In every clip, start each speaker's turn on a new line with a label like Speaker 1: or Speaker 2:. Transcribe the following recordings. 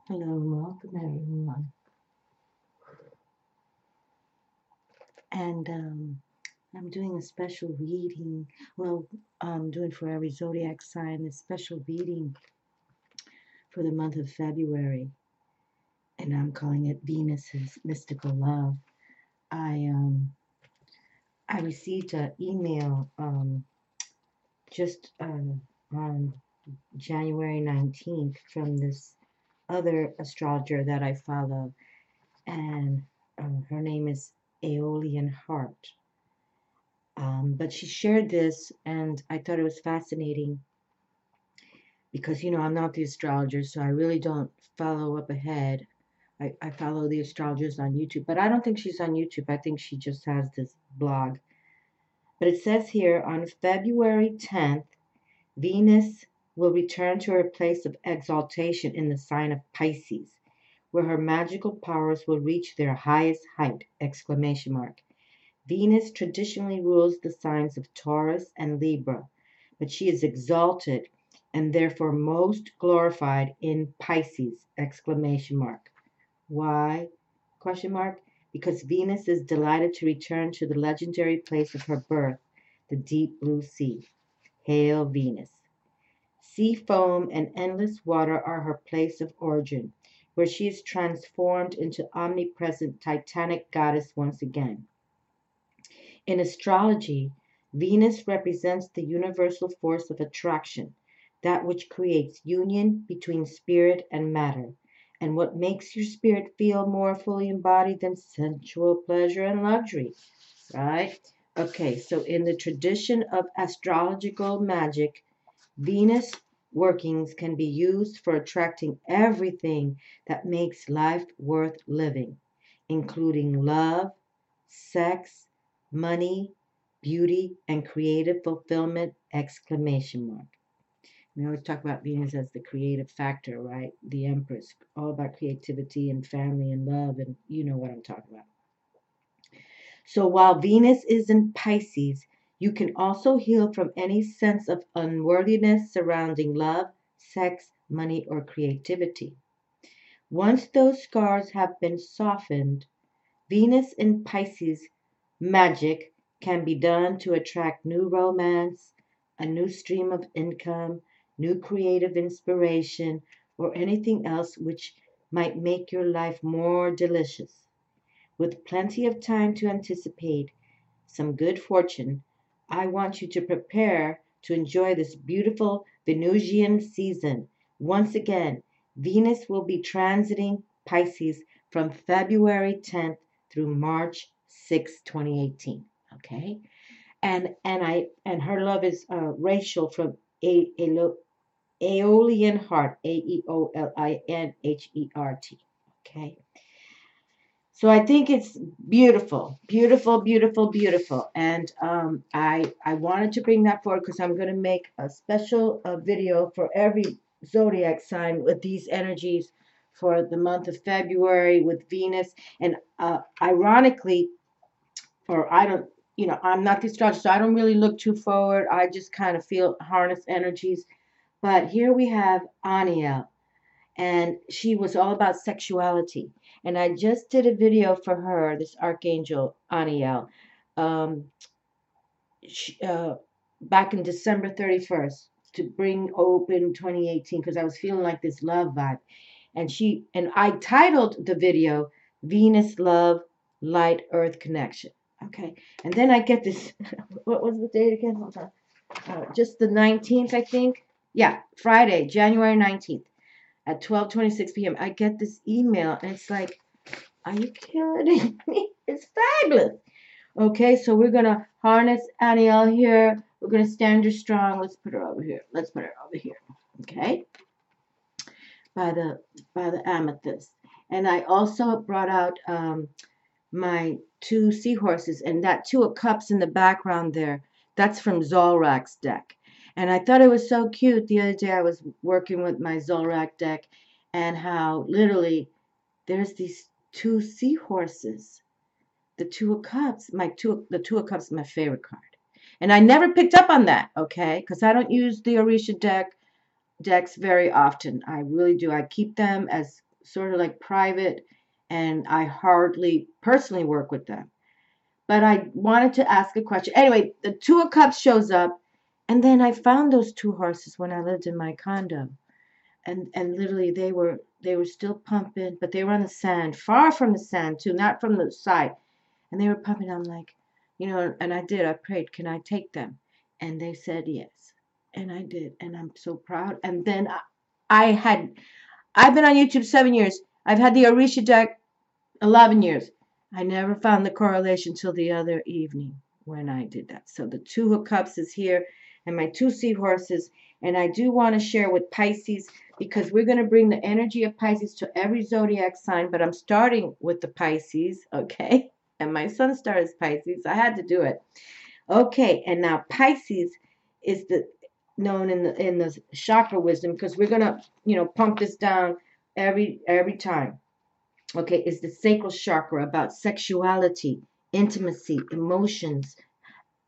Speaker 1: Hello and welcome everyone. And I'm doing a special reading. Well, I'm doing for every zodiac sign a special reading for the month of February, and I'm calling it Venus's Mystical Love. I um I received an email just on January 19th from this other astrologer that I follow, and her name is Aeolian Heart. But she shared this, and I thought it was fascinating because, I'm not the astrologer, so I really don't follow up ahead. I follow the astrologers on YouTube, but I don't think she's on YouTube. I think she just has this blog. But it says here on February 10th, Venus will return to her place of exaltation in the sign of Pisces, where her magical powers will reach their highest height! Venus traditionally rules the signs of Taurus and Libra, but she is exalted and therefore most glorified in Pisces! Why? Because Venus is delighted to return to the legendary place of her birth, the deep blue sea. Hail Venus! Sea foam and endless water are her place of origin, where she is transformed into omnipresent Titanic Goddess once again. In astrology, Venus represents the universal force of attraction, that which creates union between spirit and matter, and what makes your spirit feel more fully embodied than sensual pleasure and luxury, right? Okay, so in the tradition of astrological magic, Venus workings can be used for attracting everything that makes life worth living, including love, sex, money, beauty, and creative fulfillment! We always talk about Venus as the creative factor, right? The Empress, all about creativity and family and love, and you know what I'm talking about. So while Venus is in Pisces, you can also heal from any sense of unworthiness surrounding love, sex, money, or creativity. Once those scars have been softened, Venus in Pisces magic can be done to attract new romance, a new stream of income, new creative inspiration, or anything else which might make your life more delicious. With plenty of time to anticipate some good fortune, I want you to prepare to enjoy this beautiful Venusian season. Once again, Venus will be transiting Pisces from February 10th through March 6, 2018. Okay, and her love is Rachel from Aeolian Heart, AEOLINHERT. Okay, so I think it's beautiful, beautiful, beautiful, beautiful, and I wanted to bring that forward because I'm going to make a special video for every zodiac sign with these energies for the month of February with Venus, and ironically, or I don't, I'm not the astrologer, so I don't really look too forward. I just kind of feel harness energies. But here we have Aniel, and she was all about sexuality. And I just did a video for her, this archangel Aniel, um, she, back in December 31st to bring open 2018 because I was feeling like this love vibe. And I titled the video Venus Love Light Earth Connection. Okay. And then I get this, what was the date again? Hold on. Just the 19th, I think. Yeah, Friday, January 19th at 12:26 p.m. I get this email and it's like, are you kidding me? It's fabulous. Okay, so we're gonna harness Aniel here. We're gonna stand her strong. Let's put her over here. Let's put her over here. Okay, by the amethyst. And I also brought out my two seahorses, and that two of cups in the background there. That's from Zolrak's deck. And I thought it was so cute. The other day I was working with my Zolrak deck, and how literally there's these two seahorses. The two of cups, the two of cups is my favorite card. And I never picked up on that, okay? Because I don't use the Orisha decks very often. I really do. I keep them as sort of like private, and I hardly personally work with them. But I wanted to ask a question. Anyway, the Two of Cups shows up, and then I found those two horses when I lived in my condo, and literally they were still pumping, but they were on the sand, far from the sand too, not from the side, and they were pumping. I'm like, and I did. I prayed, can I take them? And they said yes, and I did, and I'm so proud. And then I've been on YouTube 7 years. I've had the Orisha deck 11 years. I never found the correlation till the other evening when I did that. So the Two of Cups is here and my two seahorses. And I do want to share with Pisces because we're going to bring the energy of Pisces to every zodiac sign. But I'm starting with the Pisces, okay? And my sun star is Pisces. I had to do it. Okay, and now Pisces is known in the chakra wisdom because we're going to, pump this down every time. Okay, is the sacral chakra about sexuality, intimacy, emotions,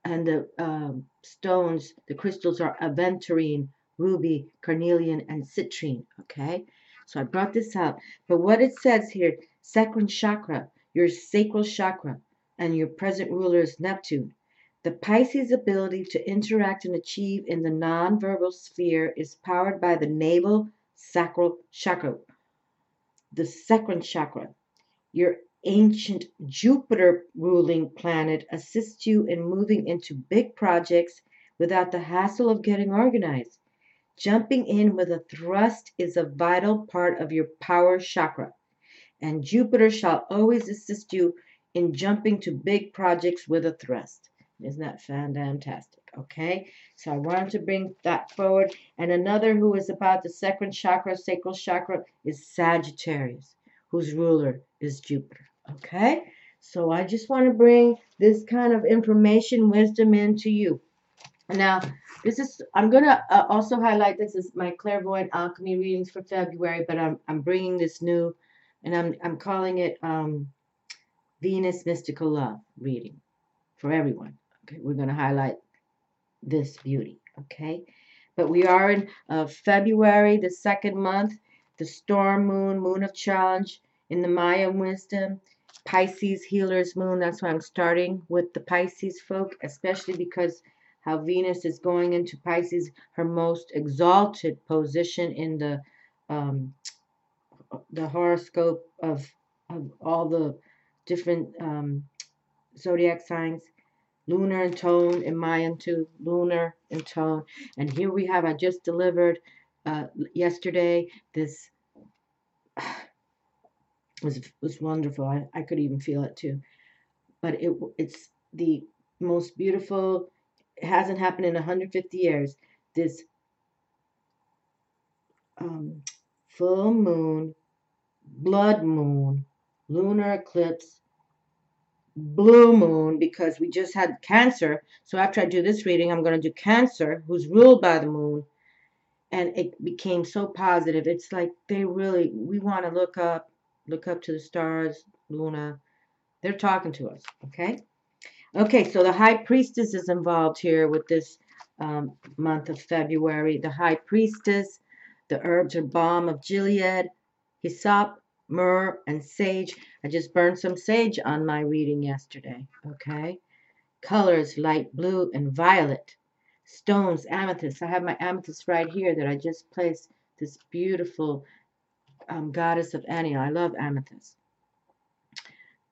Speaker 1: and the stones, the crystals are aventurine, ruby, carnelian, and citrine. Okay, so I brought this out. But what it says here, sacral chakra, your sacral chakra, and your present ruler is Neptune. The Pisces' ability to interact and achieve in the non-verbal sphere is powered by the navel sacral chakra. The second chakra, your ancient Jupiter ruling planet, assists you in moving into big projects without the hassle of getting organized. Jumping in with a thrust is a vital part of your power chakra, and Jupiter shall always assist you in jumping to big projects with a thrust. Isn't that fantastic? Okay, so I wanted to bring that forward. And another who is about the second chakra, sacral chakra, is Sagittarius, whose ruler is Jupiter. Okay, so I just want to bring this kind of information, wisdom into you. Now, I'm going to also highlight this is my Clairvoyant Alchemy readings for February, but I'm bringing this new, and I'm calling it Venus Mystical Love reading for everyone. Okay, we're going to highlight this beauty. Okay, but we are in February, the second month, the storm moon, moon of challenge in the Maya wisdom, Pisces healer's moon. That's why I'm starting with the Pisces folk, especially because how Venus is going into Pisces, her most exalted position in the horoscope of all the different zodiac signs. Lunar in tone, in Mayan too, lunar in tone. And here we have, I just delivered yesterday, this was wonderful. I could even feel it too. But it's the most beautiful, it hasn't happened in 150 years, this full moon, blood moon, lunar eclipse, blue moon, because we just had Cancer. So after I do this reading, I'm going to do Cancer, who's ruled by the moon. And it became so positive. It's like we want to look up to the stars, Luna. They're talking to us, okay? Okay, so the High Priestess is involved here with this month of February. The High Priestess, the herbs are balm of Gilead, hyssop, myrrh, and sage. I just burned some sage on my reading yesterday, okay? Colors, light blue and violet. Stones, amethyst. I have my amethyst right here that I just placed. This beautiful goddess of Ania. I love amethyst.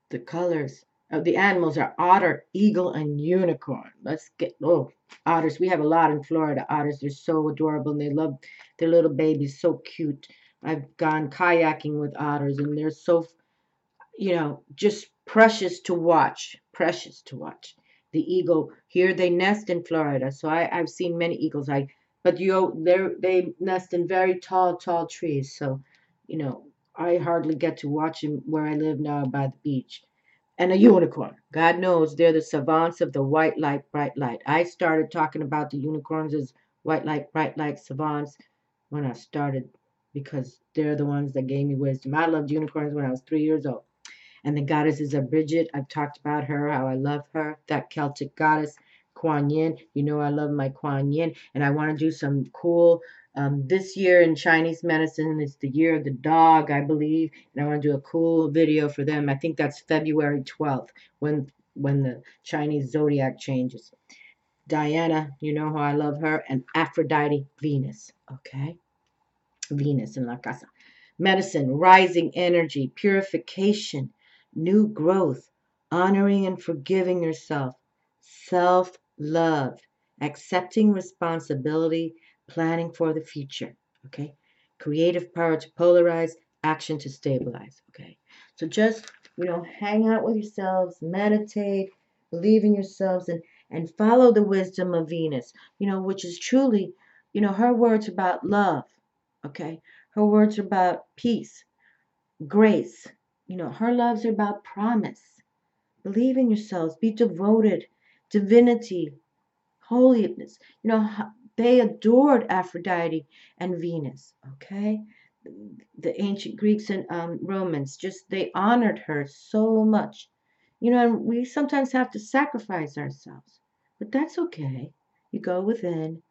Speaker 1: The colors of the animals are otter, eagle, and unicorn. Let's get, otters. We have a lot in Florida. Otters, they're so adorable, and they love their little babies, so cute. I've gone kayaking with otters, and they're so, just precious to watch. Precious to watch. The eagle, here they nest in Florida, so I've seen many eagles. But they nest in very tall trees, so, I hardly get to watch them where I live now by the beach. And a unicorn. God knows they're the savants of the white light, bright light. I started talking about the unicorns as white light, bright light savants when I started because they're the ones that gave me wisdom. I loved unicorns when I was 3 years old. And the goddesses are Bridget. I've talked about her, how I love her. That Celtic goddess, Kuan Yin. I love my Kuan Yin. And I want to do some cool This year in Chinese medicine is the year of the dog, I believe, and I want to do a cool video for them. I think that's February 12th when the Chinese zodiac changes. Diana, you know how I love her, and Aphrodite, Venus. Okay, Venus in La Casa. Medicine, rising energy, purification, new growth, honoring and forgiving yourself, self-love, accepting responsibility, planning for the future. Okay, creative power to polarize, action to stabilize. Okay, so just, hang out with yourselves, meditate, believe in yourselves, and follow the wisdom of Venus, which is truly, her words about love. Okay, her words are about peace, grace. Her loves are about promise. Believe in yourselves. Be devoted. Divinity, holiness. They adored Aphrodite and Venus. Okay, the ancient Greeks and Romans, just they honored her so much. And we sometimes have to sacrifice ourselves, but that's okay. You go within,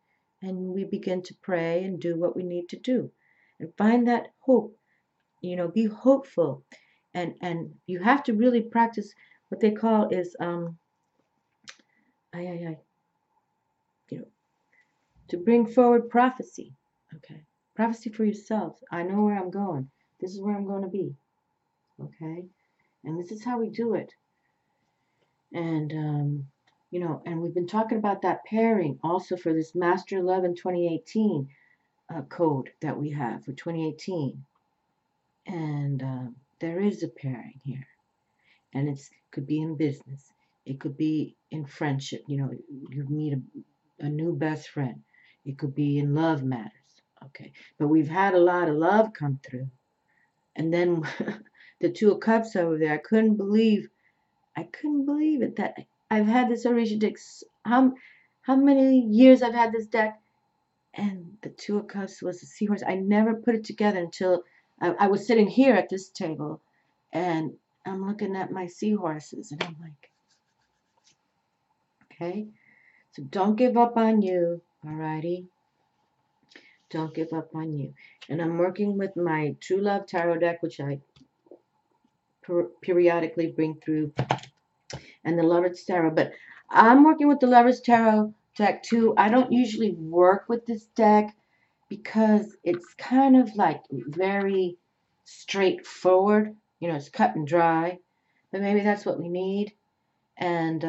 Speaker 1: and we begin to pray and do what we need to do, and find that hope. Be hopeful, and you have to really practice what they call is I, you know, to bring forward prophecy. Okay, prophecy for yourselves. I know where I'm going. This is where I'm going to be. Okay, and this is how we do it. And and we've been talking about that pairing also for this Master 11 2018 code that we have for 2018. And there is a pairing here. And it could be in business. It could be in friendship. You meet a new best friend. It could be in love matters. Okay. But we've had a lot of love come through. And then the Two of Cups over there, I couldn't believe it that I've had this origin. How many years I've had this deck, and the Two of Cups was a seahorse. I never put it together until I was sitting here at this table, and I'm looking at my seahorses, and I'm like, okay, so don't give up on you, alrighty? Don't give up on you. And I'm working with my True Love Tarot deck, which I periodically bring through, and the Lover's Tarot. But I'm working with the Lover's Tarot deck too. I don't usually work with this deck because it's kind of like very straightforward. It's cut and dry. But maybe that's what we need. And,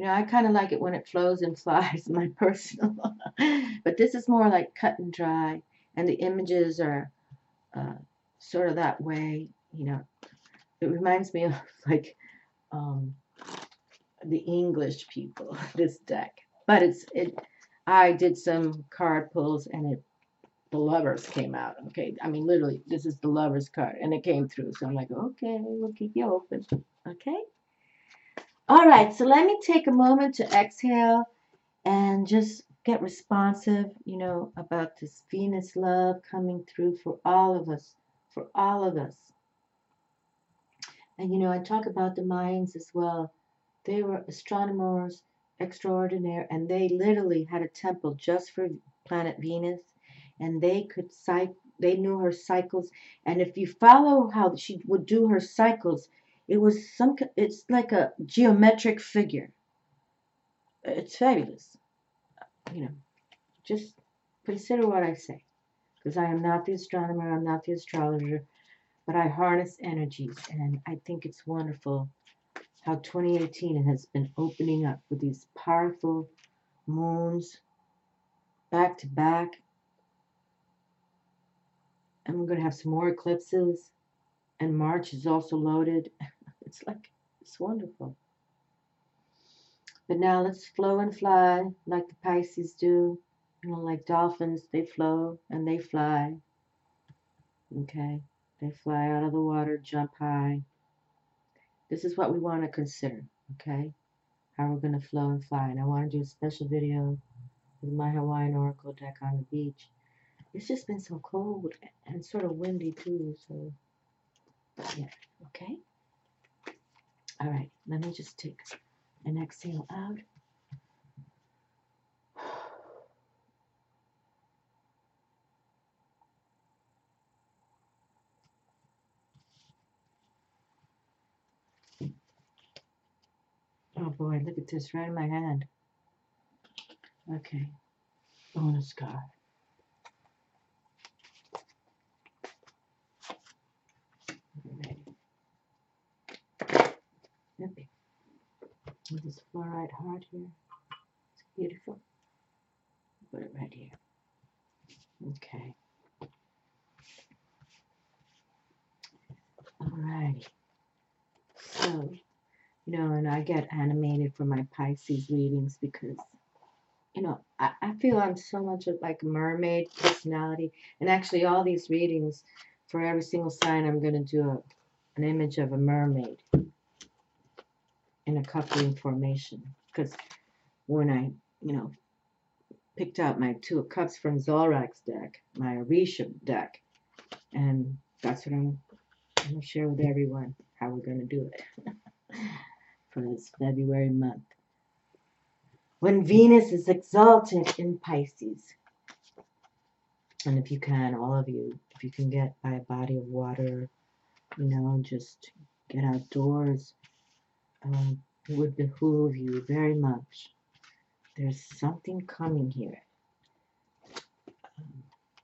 Speaker 1: I kind of like it when it flows and flies, my personal. But this is more like cut and dry. And the images are sort of that way. It reminds me of like the English people, this deck. But I did some card pulls, and the Lovers came out. Okay, I mean, literally, this is the Lovers card, and it came through. So I'm like, okay, we'll keep you open. Okay. All right, so let me take a moment to exhale and just get responsive, about this Venus love coming through for all of us, for all of us. And, I talk about the Mayans as well. They were astronomers extraordinaire, and they literally had a temple just for planet Venus, and they knew her cycles. And if you follow how she would do her cycles, it's like a geometric figure. It's fabulous. Just consider what I say, because I am not the astronomer, I'm not the astrologer, but I harness energies, and I think it's wonderful how 2018 has been opening up with these powerful moons back to back. And we're going to have some more eclipses, and March is also loaded. It's wonderful. But now let's flow and fly like the Pisces do. Like dolphins, they flow and they fly. Okay? They fly out of the water, jump high. This is what we want to consider, okay? How we're going to flow and fly. And I want to do a special video with my Hawaiian Oracle deck on the beach. It's just been so cold and sort of windy too, so yeah, okay? All right, let me just take an exhale out. boy, look at this right in my hand. Okay. Bonus card. Okay. With this fluorite heart here. It's beautiful. Put it right here. Okay. Alrighty. So, you know, and I get animated for my Pisces readings because, you know, I feel I'm so much of like a mermaid personality. And actually all these readings, for every single sign, I'm going to do an image of a mermaid in a coupling formation. Because when I, you know, picked out my 2 of Cups from Zolrak's deck, my Orisha deck, and that's what I'm going to share with everyone, how we're going to do it for this February month. When Venus is exalted in Pisces, and if you can, all of you, if you can get by a body of water, you know, just get outdoors, it would behoove you very much. There's something coming here.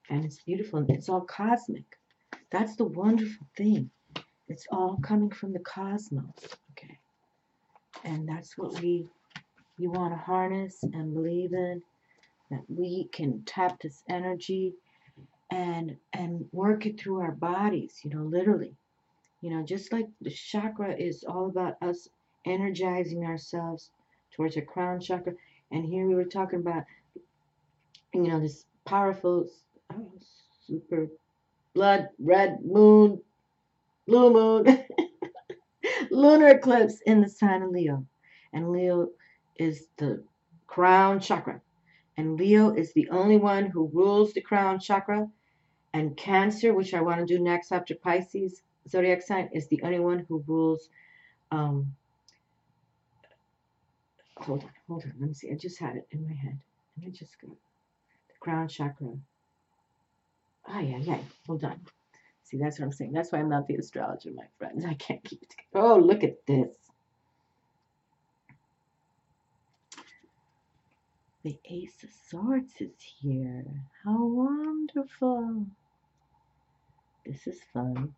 Speaker 1: And it's beautiful. It's all cosmic. That's the wonderful thing. It's all coming from the cosmos. Okay. And that's what we want to harness and believe in. That we can tap this energy and work it through our bodies, you know, literally. You know, just like the chakra is all about us energizing ourselves towards our crown chakra. And here we were talking about, you know, this powerful, super blood red moon, blue moon, lunar eclipse in the sign of Leo. And Leo is the crown chakra. And Leo is the only one who rules the crown chakra. And Cancer, which I want to do next after Pisces zodiac sign, is the only one who rules. Hold on. Let me see. I just had it in my head. And I just got the crown chakra. Yeah. Hold on. See, that's what I'm saying. That's why I'm not the astrologer, my friends. I can't keep it together. Oh, look at this. The Ace of Swords is here. How wonderful. This is fun.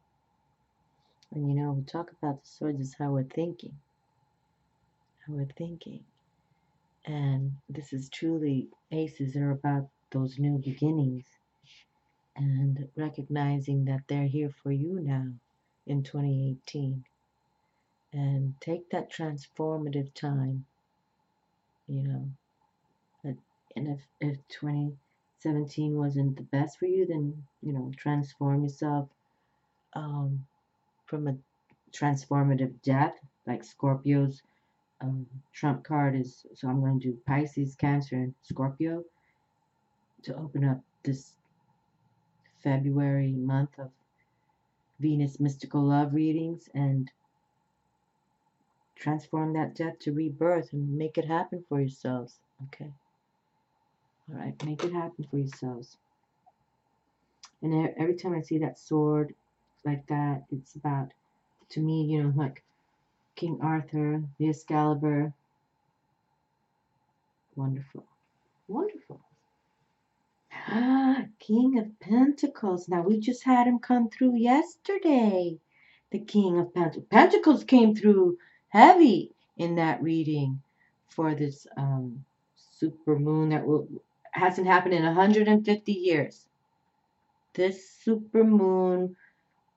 Speaker 1: And you know, we talk about the swords is how we're thinking. And this is truly, aces are about those new beginnings and recognizing that they're here for you now in 2018. And take that transformative time, you know. And if 2017 wasn't the best for you, then, you know, transform yourself from a transformative death, like Scorpio's trump card is, so I'm going to do Pisces, Cancer, and Scorpio to open up this February month of Venus mystical love readings and transform that death to rebirth and make it happen for yourselves. Okay. All right. Make it happen for yourselves. And every time I see that sword like that, it's about, to me, you know, like King Arthur, the Excalibur. Wonderful. Wonderful. King of Pentacles. Now, we just had him come through yesterday. The King of Pentacles. Pentacles came through heavy in that reading for this super moon that hasn't happened in 150 years. This super moon,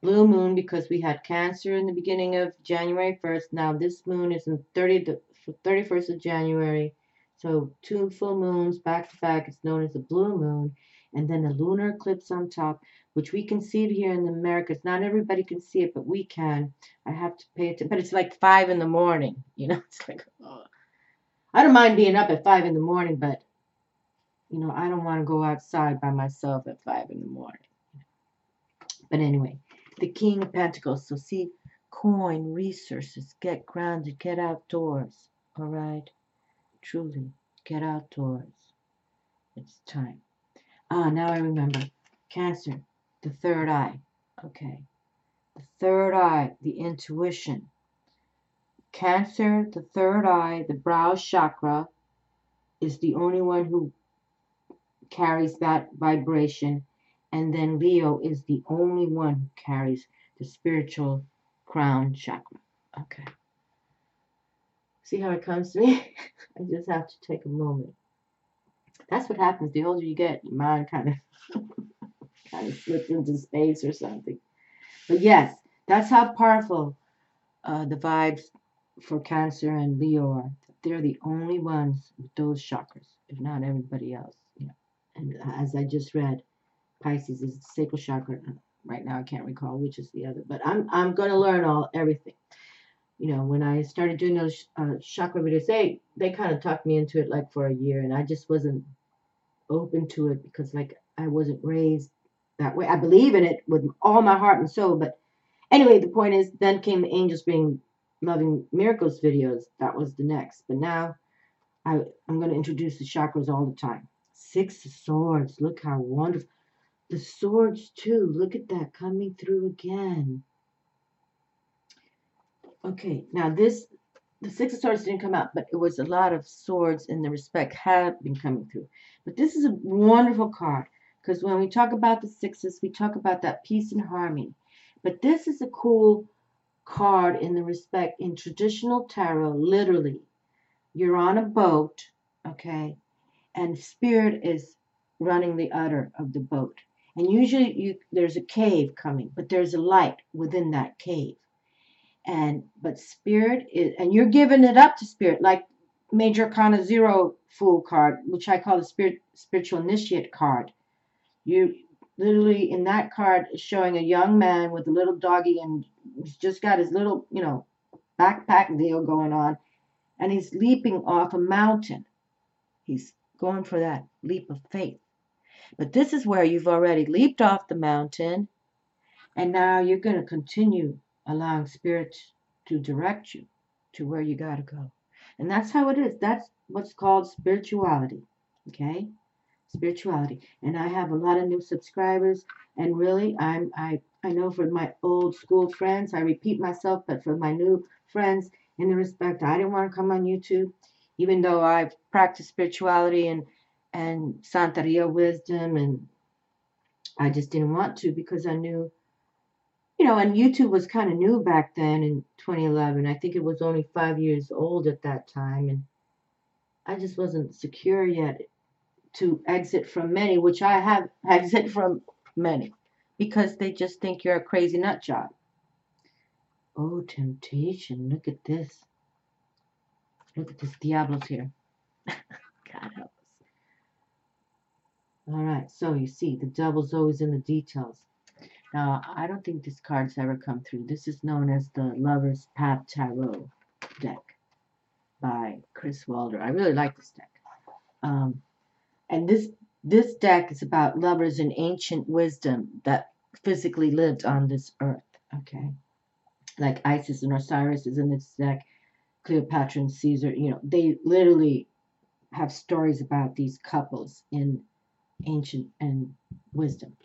Speaker 1: blue moon, because we had Cancer in the beginning of January 1st. Now, this moon is in 31st of January. So 2 full moons back to back. It's known as the blue moon. And then the lunar eclipse on top, which we can see it here in the Americas. Not everybody can see it, but we can. I have to pay attention. But it's like 5 in the morning. You know, it's like, oh. I don't mind being up at 5 in the morning, but, you know, I don't want to go outside by myself at 5 in the morning. But anyway, the King of Pentacles. So see, coin, resources, get grounded, get outdoors. All right? Truly, get outdoors. It's time. Now I remember. Cancer, the third eye. Okay. The third eye, the intuition. Cancer, the third eye, the brow chakra, is the only one who carries that vibration. And then Leo is the only one who carries the spiritual crown chakra. Okay. See how it comes to me? I just have to take a moment. That's what happens. The older you get, your mind kind of slips into space or something. But yes, that's how powerful the vibes for Cancer and Leo are. They're the only ones with those chakras, if not everybody else. You know. And as I just read, Pisces is the sacral chakra. Right now, I can't recall which is the other, but I'm going to learn everything. You know, when I started doing those chakra videos, they kind of talked me into it like for a year, and I just wasn't open to it because like I wasn't raised that way. I believe in it with all my heart and soul, but anyway, the point is, then came the Angels Bring Loving Miracles videos. That was the next. But now I'm going to introduce the chakras all the time. Six of Swords. Look how wonderful. The swords, too. Look at that coming through again. Okay, now the Six of Swords didn't come out, but it was a lot of swords in the respect have been coming through. But this is a wonderful card because when we talk about the sixes, we talk about that peace and harmony. But this is a cool card in the respect in traditional tarot. Literally, you're on a boat, okay, and spirit is running the udder of the boat. And usually there's a cave coming, but there's a light within that cave. But spirit is, and you're giving it up to spirit, like Major Arcana Zero Fool card, which I call the spiritual initiate card. You literally in that card is showing a young man with a little doggy, and he's just got his little, backpack deal going on, and he's leaping off a mountain. He's going for that leap of faith. But this is where you've already leaped off the mountain, and now you're going to continue allowing spirit to direct you to where you got to go. And that's how it is. That's what's called spirituality. Okay? Spirituality. And I have a lot of new subscribers, and really I know for my old school friends, I repeat myself, but for my new friends, in the respect, I didn't want to come on YouTube, even though I've practiced spirituality and Santeria wisdom, and I just didn't want to because I knew, and YouTube was kind of new back then in 2011. I think it was only 5 years old at that time, and I just wasn't secure yet to exit from many, which I have exit from many, because they just think you're a crazy nut job. Oh, temptation. Look at this. Look at this Diablo's here. God help us. All right, so you see, the devil's always in the details. Now, I don't think this card's ever come through. This is known as the Lover's Path Tarot deck by Chris Walder. I really like this deck. And this deck is about lovers in ancient wisdom that physically lived on this earth. Okay, like Isis and Osiris is in this deck. Cleopatra and Caesar. They literally have stories about these couples in ancient and wisdom.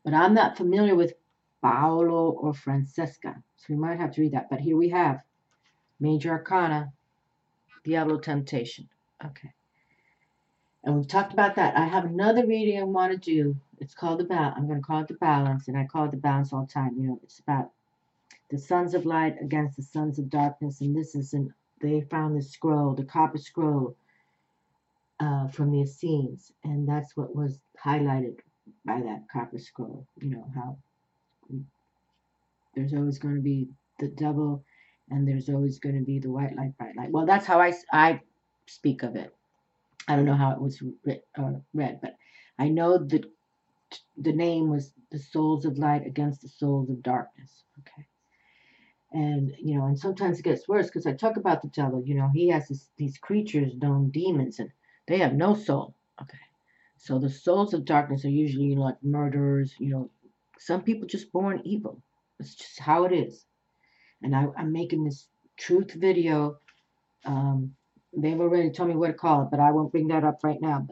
Speaker 1: But I'm not familiar with Paolo or Francesca, so we might have to read that. But here we have Major Arcana, Diablo Temptation. Okay. And we've talked about that. I have another reading I want to do. It's called the Balance. I'm going to call it the Balance, and I call it the Balance all the time. It's about the sons of light against the sons of darkness, and they found this scroll, the copper scroll, from the Essenes, and that's what was highlighted by that copper scroll. How there's always going to be the devil, and there's always going to be the white light, bright light. Well, that's how I speak of it. I don't know how it was read, but I know that the name was the souls of light against the souls of darkness. Okay. And, and sometimes it gets worse because I talk about the devil. He has these creatures known demons, and they have no soul. Okay. So the souls of darkness are usually, like murderers, some people just born evil. It's just how it is. And I'm making this truth video. They've already told me what to call it, but I won't bring that up right now.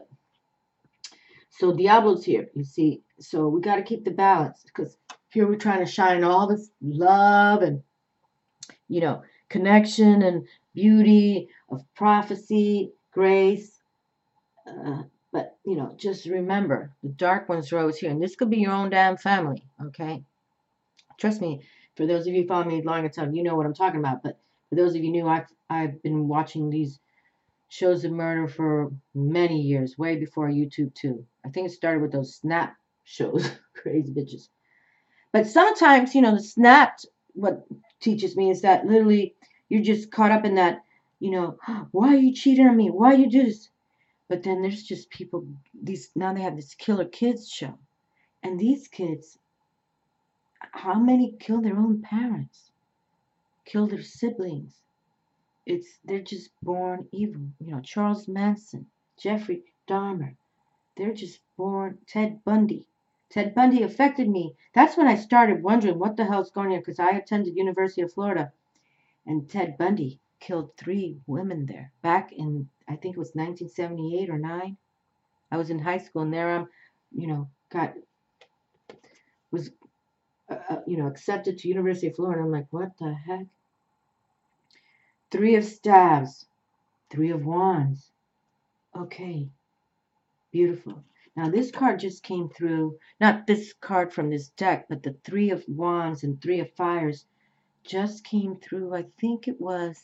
Speaker 1: So Diablo's here, you see. So we got to keep the balance, because here we're trying to shine all this love and, connection and beauty, of prophecy, grace. But, you know, just remember, the dark ones are always here. And this could be your own damn family, okay? Trust me, for those of you who follow me long time, you know what I'm talking about. But for those of you new, I've been watching these shows of murder for many years, way before YouTube too. I think it started with those Snap shows, crazy bitches. But sometimes, you know, the Snapped, what teaches me is that literally you're just caught up in that, you know, why are you cheating on me? Why you do this? But then there's just people, these, now they have this killer kids show. And these kids, how many kill their own parents? Kill their siblings? They're just born evil. You know, Charles Manson, Jeffrey Dahmer, they're just born. Ted Bundy. Ted Bundy affected me. That's when I started wondering what the hell's going on, because I attended University of Florida, and Ted Bundy killed 3 women there back in, I think it was 1978 or 9. I was in high school, and there I'm, you know, was you know, accepted to University of Florida. I'm like, what the heck? 3 of staves, 3 of wands. Okay, beautiful. Now this card just came through, not this card from this deck, but the 3 of wands and 3 of fires just came through. I think it was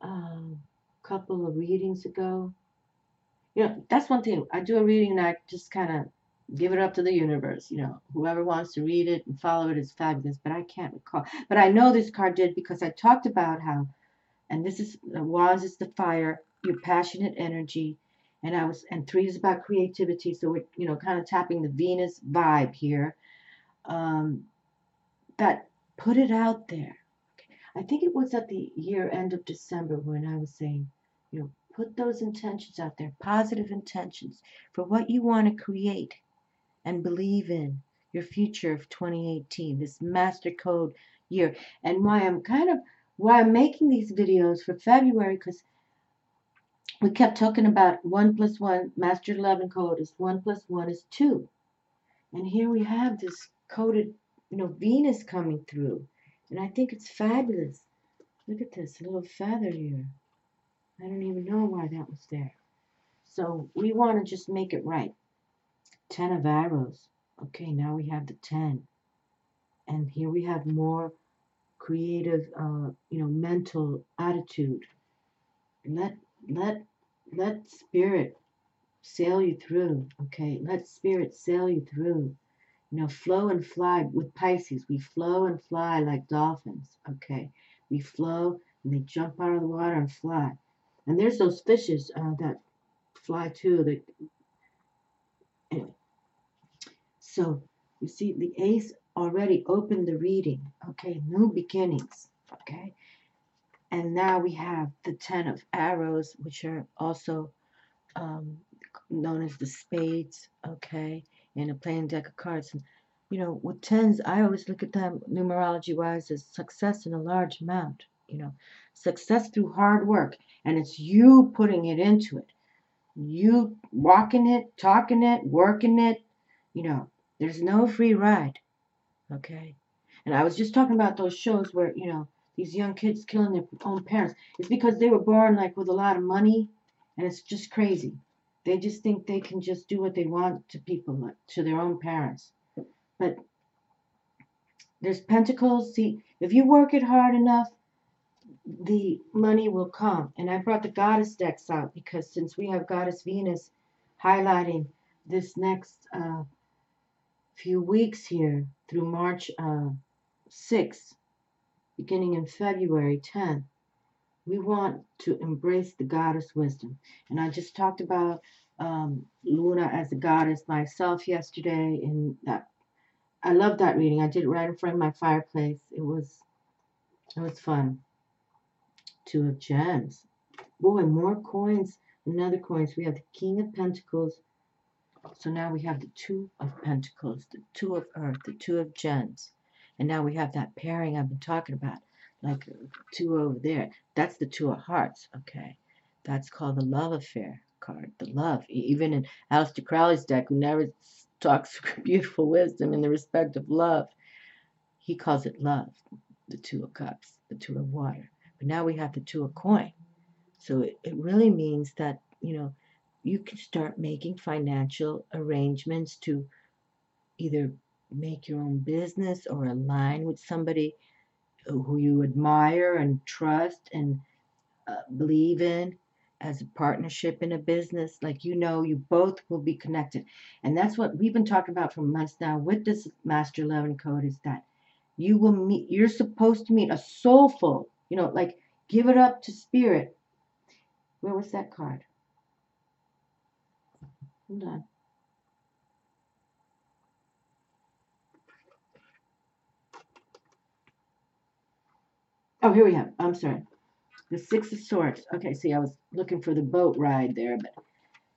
Speaker 1: a couple of readings ago. You know, that's one thing. I do a reading and I just kind of give it up to the universe. You know, whoever wants to read it and follow it is fabulous, but I can't recall. But I know this card did, because I talked about how, and this is, wands is the fire, your passionate energy, and 3 is about creativity. So we're, you know, kind of tapping the Venus vibe here. That put it out there. I think it was at the year end of December when I was saying, you know, put those intentions out there, positive intentions for what you want to create and believe in your future of 2018, this master code year. And why I'm making these videos for February, because we kept talking about 1 + 1, master 11 code is 1 + 1 is 2. And here we have this coded, you know, Venus coming through. And I think it's fabulous. Look at this little feather here. I don't even know why that was there. So we want to just make it right. 10 of arrows. Okay, now we have the 10. And here we have more creative, you know, mental attitude. Let spirit sail you through. Okay, let spirit sail you through. You know, flow and fly with Pisces. We flow and fly like dolphins. Okay, we flow and they jump out of the water and fly. And there's those fishes that fly too. Anyway, so you see the ace already opened the reading. Okay, new beginnings. Okay, and now we have the 10 of arrows, which are also known as the spades. Okay, in a plain deck of cards. And, you know, with 10s, I always look at them numerology wise as success in a large amount. You know, success through hard work, and it's you putting it into it. You walking it, talking it, working it. You know, there's no free ride. Okay. And I was just talking about those shows where, you know, these young kids killing their own parents. It's because they were born like with a lot of money, and it's just crazy. They just think they can just do what they want to people, like, to their own parents. But there's pentacles. See, if you work it hard enough, the money will come. And I brought the goddess decks out because since we have goddess Venus highlighting this next few weeks here through March 6th, beginning in February 10th, we want to embrace the goddess wisdom. And I just talked about Luna as a goddess myself yesterday, and that I love that reading. I did it right in front of my fireplace. It was fun. 2 of gems. Boy, more coins, another coins. We have the King of Pentacles. So now we have the 2 of Pentacles, the 2 of Earth, the 2 of gems. And now we have that pairing I've been talking about, like 2 over there. That's the 2 of Hearts, okay? That's called the love affair card, the love. Even in Aleister Crowley's deck, who never talks beautiful wisdom in the respect of love, he calls it love, the 2 of Cups, the 2 of Water. But now we have the Two of Coin. So it really means that, you can start making financial arrangements to either make your own business or align with somebody who you admire and trust and believe in as a partnership in a business. Like, you both will be connected. And that's what we've been talking about for months now with this Master 11 code, is that you're supposed to meet a soulful, like, give it up to spirit. Where was that card? Hold on. Oh, here we have. I'm sorry. The Six of Swords. Okay, see, I was looking for the boat ride there, but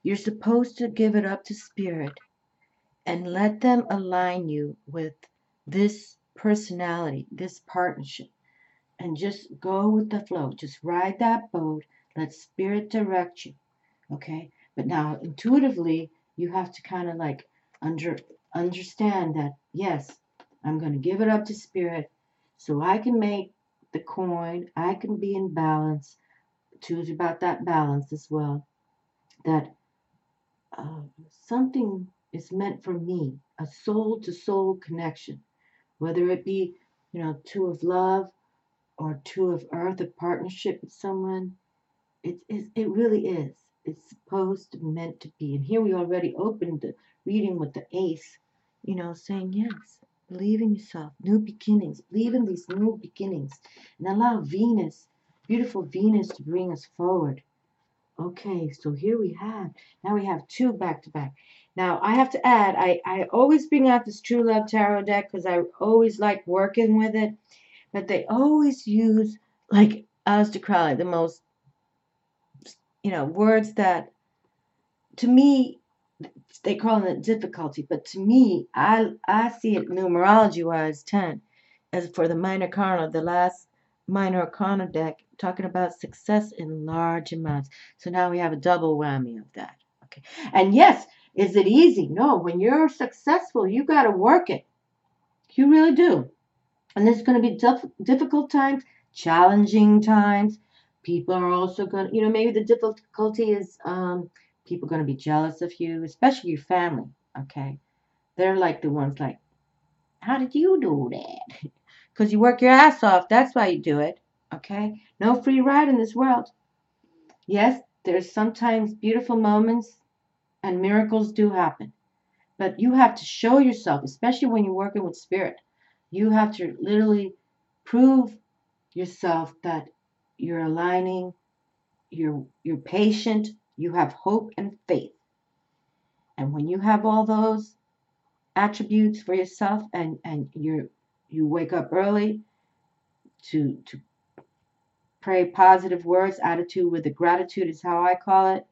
Speaker 1: you're supposed to give it up to spirit and let them align you with this personality, this partnership, and just go with the flow. Just ride that boat. Let spirit direct you. Okay? But now, intuitively, you have to kind of like understand that, yes, I'm going to give it up to spirit so I can make the coin. I can be in balance. Choose about that balance as well. That something is meant for me, a soul to soul connection, whether it be, two of love or two of earth, a partnership with someone. It really is. It's supposed to, meant to be. And here we already opened the reading with the ace, saying yes. Believe in yourself. New beginnings. Believe in these new beginnings. And allow Venus, beautiful Venus, to bring us forward. Okay, so now we have two back to back. Now I have to add, I always bring out this True Love Tarot deck because I always like working with it. But they always use, like Aleister Crowley, the most, words that, to me, they call it difficulty, but to me, I see it numerology-wise 10. As for the minor arcana, the last minor arcana deck, talking about success in large amounts. So now we have a double whammy of that. Okay. And yes, is it easy? No, when you're successful, you got to work it. You really do. And there's going to be difficult times, challenging times. People are also going to, maybe the difficulty is people going to be jealous of you, especially your family. Okay. They're like the ones like, how did you do that? Because you work your ass off. That's why you do it. Okay. No free ride in this world. Yes, there's sometimes beautiful moments and miracles do happen. But you have to show yourself, especially when you're working with spirit. You have to literally prove yourself that you're aligning, you're patient, you have hope and faith. And when you have all those attributes for yourself, and you wake up early to pray positive words, attitude with the gratitude is how I call it,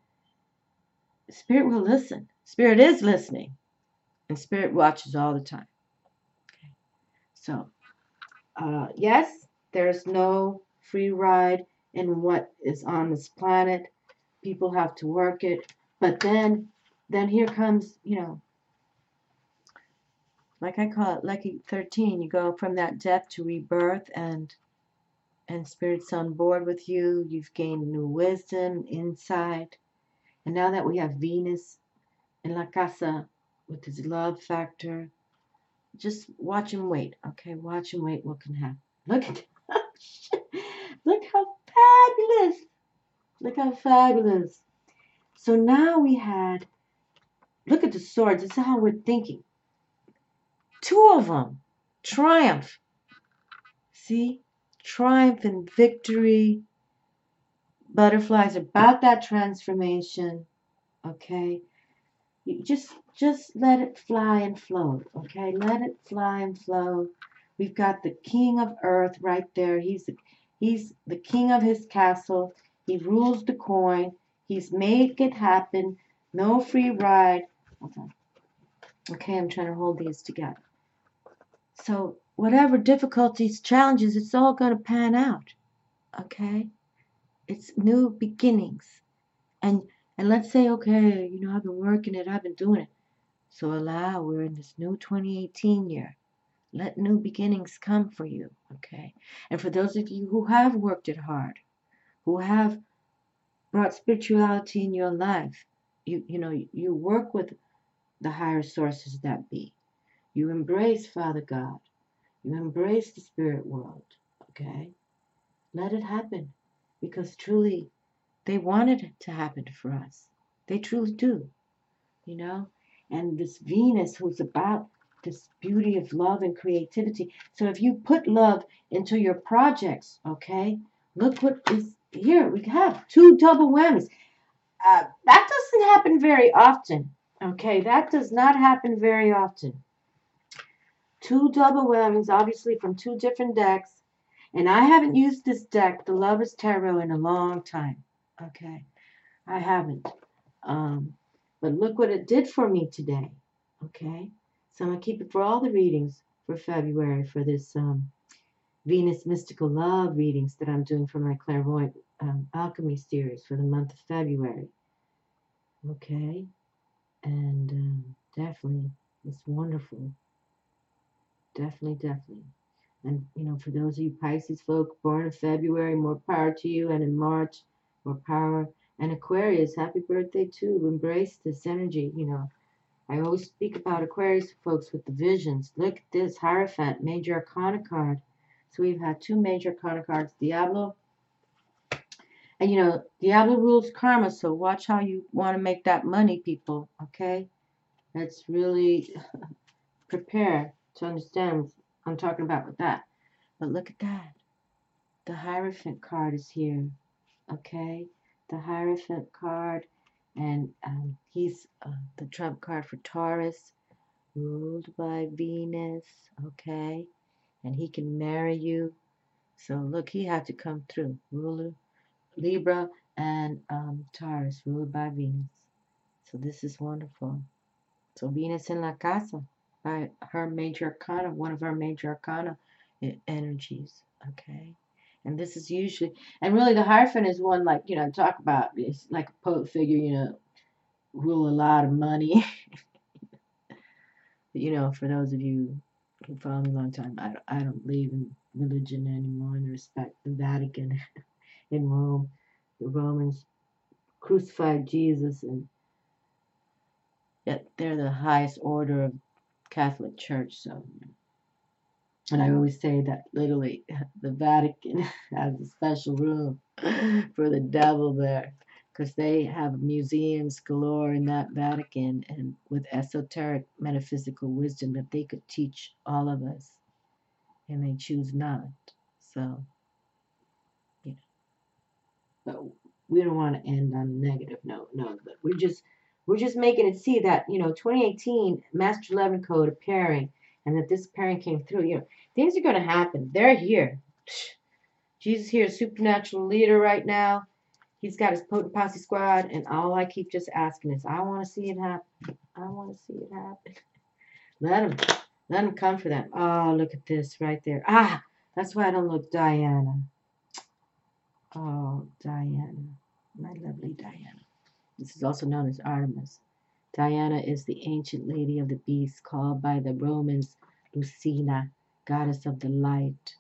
Speaker 1: spirit will listen. Spirit is listening, and spirit watches all the time. Okay. So yes, there's no free ride in what is on this planet. People have to work it. But then here comes, like I call it, Lucky 13. You go from that death to rebirth, and Spirit's on board with you. You've gained new wisdom, insight. And now that we have Venus in La Casa with this love factor, just watch and wait. Okay, watch and wait what can happen. Look at look how fabulous. Look how fabulous. So now we had, look at the swords. This is how we're thinking. Two of them. Triumph. See? Triumph and victory. Butterflies about that transformation. Okay? You just let it fly and flow. Okay? Let it fly and flow. We've got the king of earth right there. He's the king of his castle. He rules the coin. He's made it happen. No free ride. Hold on. Okay, I'm trying to hold these together. So whatever difficulties, challenges, it's all going to pan out. Okay? It's new beginnings. And let's say, okay, I've been working it, I've been doing it. So we're in this new 2018 year. Let new beginnings come for you, okay? And for those of you who have worked it hard, who have brought spirituality in your life, you work with the higher sources that be. You embrace Father God. You embrace the spirit world, okay? Let it happen, because truly they wanted it to happen for us. They truly do, you know? And this Venus who's about this beauty of love and creativity. So if you put love into your projects, okay, look what is here. We have two double whammies. That doesn't happen very often, okay? That does not happen very often. Two double whammies, obviously from two different decks. And I haven't used this deck, the Lover's Tarot, in a long time, okay? I haven't. But look what it did for me today. Okay? So I'm going to keep it for all the readings for February for this Venus Mystical Love readings that I'm doing for my Clairvoyant Alchemy series for the month of February. Okay? And definitely, it's wonderful. Definitely. And, for those of you Pisces folk born in February, more power to you. And in March, more power. And Aquarius, happy birthday too. Embrace this energy, I always speak about Aquarius folks with the visions. Look at this Hierophant, Major Arcana card. So we've had two Major Arcana cards, Diablo. And Diablo rules karma, so watch how you want to make that money, people, okay? Let's really prepare to understand what I'm talking about with that. But look at that. The Hierophant card is here, okay? The Hierophant card, and he's the trump card for Taurus, ruled by Venus, okay? And he can marry you. So look, he had to come through. Ruler, Libra, and Taurus, ruled by Venus. So this is wonderful. So Venus in La Casa, by her major arcana, one of her major arcana energies, okay? And this is usually, and really the Hierophant is one like, talk about, it's like a poet figure, rule a lot of money. For those of you who follow me a long time, I don't believe in religion anymore and respect the Vatican in Rome. The Romans crucified Jesus, and yet they're the highest order of Catholic Church. So, and I always say that literally the Vatican has a special room for the devil there, because they have museums galore in that Vatican, and with esoteric metaphysical wisdom that they could teach all of us, and they choose not. So, but we don't want to end on a negative note, no. But we're just making it see that 2018 Master 11 Code appearing, and that this pairing came through. Things are going to happen. They're here. Jesus here, supernatural leader right now. He's got his potent posse squad, and all I keep just asking is, I want to see it happen. I want to see it happen. Let him come for them. Oh, look at this right there. That's why I don't look Diana. Oh, Diana. My lovely Diana. This is also known as Artemis. Diana is the ancient lady of the beast, called by the Romans Lucina, goddess of the light.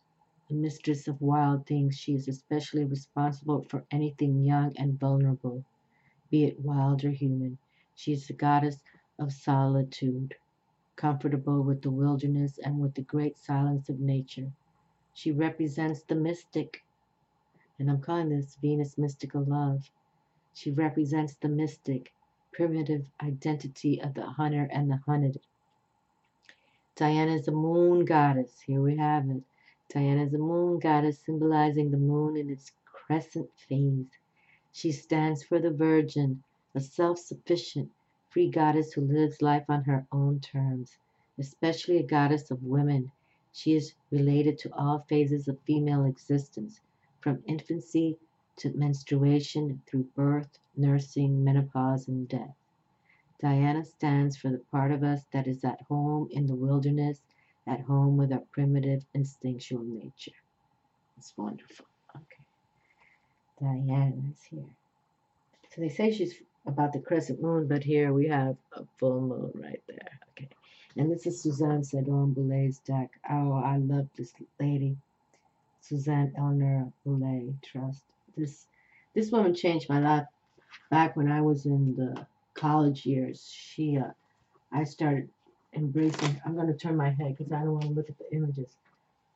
Speaker 1: The mistress of wild things, she is especially responsible for anything young and vulnerable, be it wild or human. She is the goddess of solitude, comfortable with the wilderness and with the great silence of nature. She represents the mystic, and I'm calling this Venus Mystical Love. She represents the mystic, primitive identity of the hunter and the hunted. Diana is a moon goddess. Here we have it. Diana is a moon goddess, symbolizing the moon in its crescent phase. She stands for the virgin, a self-sufficient, free goddess who lives life on her own terms, especially a goddess of women. She is related to all phases of female existence, from infancy to menstruation, through birth, nursing, menopause, and death. Diana stands for the part of us that is at home in the wilderness, at home with our primitive, instinctual nature. It's wonderful. Okay. Diana is here. So they say she's about the crescent moon, but here we have a full moon right there. Okay. And this is Suzanne Sedon Boulet's deck. Oh, I love this lady. Suzanne Eleanor Boulet, Trust. This woman changed my life back when I was in the college years. I started embracing. I'm going to turn my head because I don't want to look at the images.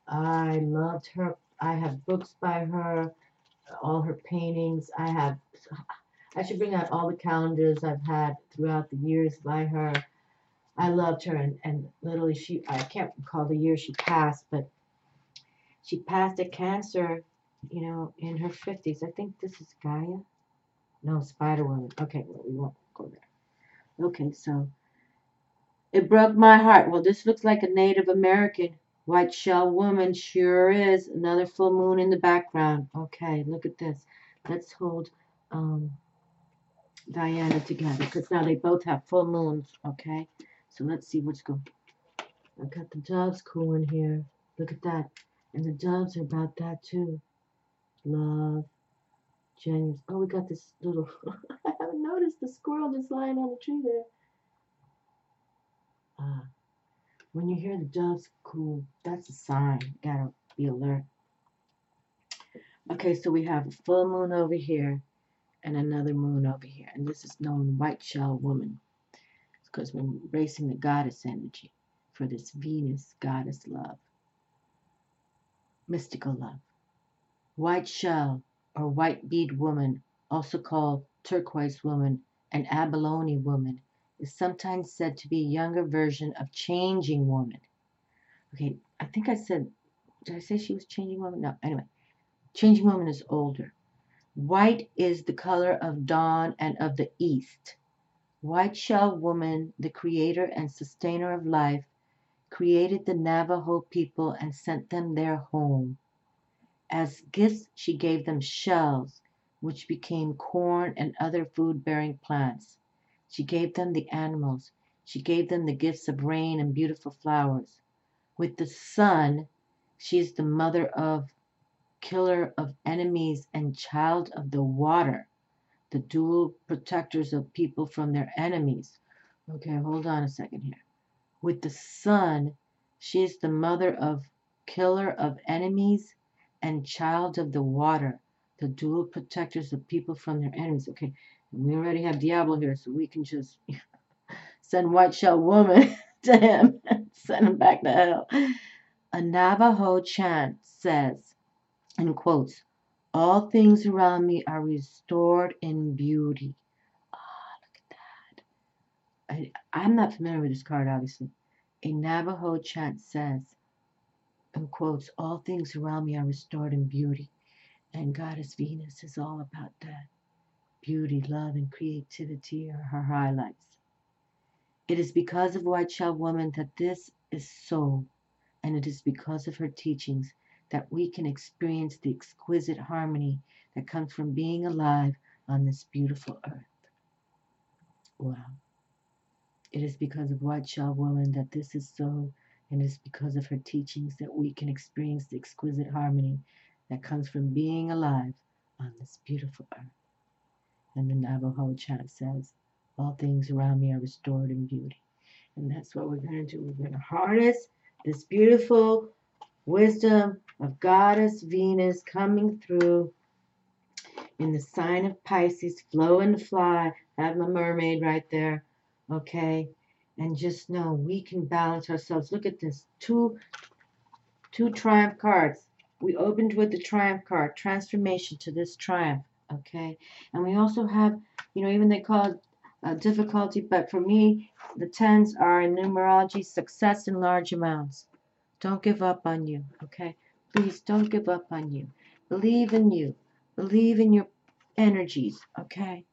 Speaker 1: I loved her. I have books by her, all her paintings. I should bring out all the calendars I've had throughout the years by her. I loved her, and literally I can't recall the year she passed, but she passed of cancer, in her 50s. I think this is Gaia. No, Spider Woman. Okay, well, we won't go there. Okay, so it broke my heart. Well, this looks like a Native American white shell woman. Sure is. Another full moon in the background. Okay, look at this. Let's hold Diana together because now they both have full moons. Okay, so let's see what's going. I got the doves cooling here. Look at that. And the doves are about that too. Love, James. Oh, we got this little. I haven't noticed the squirrel just lying on the tree there. When you hear the doves coo, that's a sign. You gotta be alert. Okay, so we have a full moon over here and another moon over here. And this is known white shell woman. It's because we're embracing the goddess energy for this Venus goddess love. Mystical love. White shell or white bead woman, also called turquoise woman and abalone woman, is sometimes said to be a younger version of changing woman. Okay, I think I said, did I say she was changing woman? No, anyway, changing woman is older. White is the color of dawn and of the east. White shell woman, the creator and sustainer of life, created the Navajo people and sent them their home. As gifts, she gave them shells, which became corn and other food-bearing plants. She gave them the animals. She gave them the gifts of rain and beautiful flowers. With the sun, she is the mother of, killer of enemies, and child of the water, the dual protectors of people from their enemies. Okay, hold on a second here. With the sun, she is the mother of, killer of enemies, and child of the water, the dual protectors of people from their enemies. Okay, and we already have Diablo here, so we can just send White Shell Woman to him and send him back to hell. A Navajo chant says, in quotes, all things around me are restored in beauty. Ah, look at that. I'm not familiar with this card, obviously. A Navajo chant says, in quotes, all things around me are restored in beauty. And Goddess Venus is all about that. Beauty, love, and creativity are her highlights. It is because of White Shell Woman that this is so, and it is because of her teachings that we can experience the exquisite harmony that comes from being alive on this beautiful earth. Wow. It is because of White Shell Woman that this is so, and it is because of her teachings that we can experience the exquisite harmony that comes from being alive on this beautiful earth. And the Navajo chant says, all things around me are restored in beauty. And that's what we're going to do. We're going to harness this beautiful wisdom of Goddess Venus coming through in the sign of Pisces, flow and fly. I have my mermaid right there. Okay. And just know we can balance ourselves. Look at this. Two triumph cards. We opened with the triumph card, transformation to this triumph. Okay. And we also have, even they call it difficulty, but for me, the 10s are in numerology, success in large amounts. Don't give up on you, okay? Please don't give up on you. Believe in you. Believe in your energies, okay?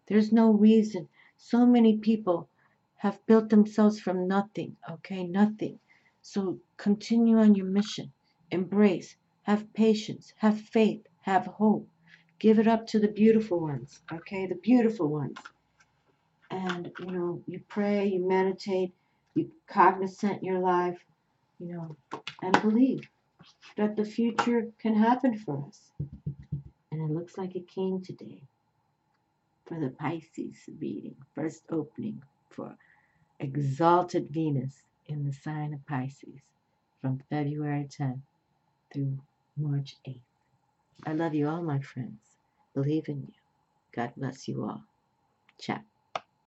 Speaker 1: There's no reason. So many people have built themselves from nothing, okay? Nothing. So continue on your mission. Embrace. Have patience. Have faith. Have hope. Give it up to the beautiful ones, okay? The beautiful ones. And, you pray, you meditate, you cognizant your life, and believe that the future can happen for us. And it looks like it came today for the Pisces reading, first opening for Exalted Venus. in the sign of Pisces from February 10th through March 8th. I love you all, my friends. Believe in you. God bless you all. Ciao.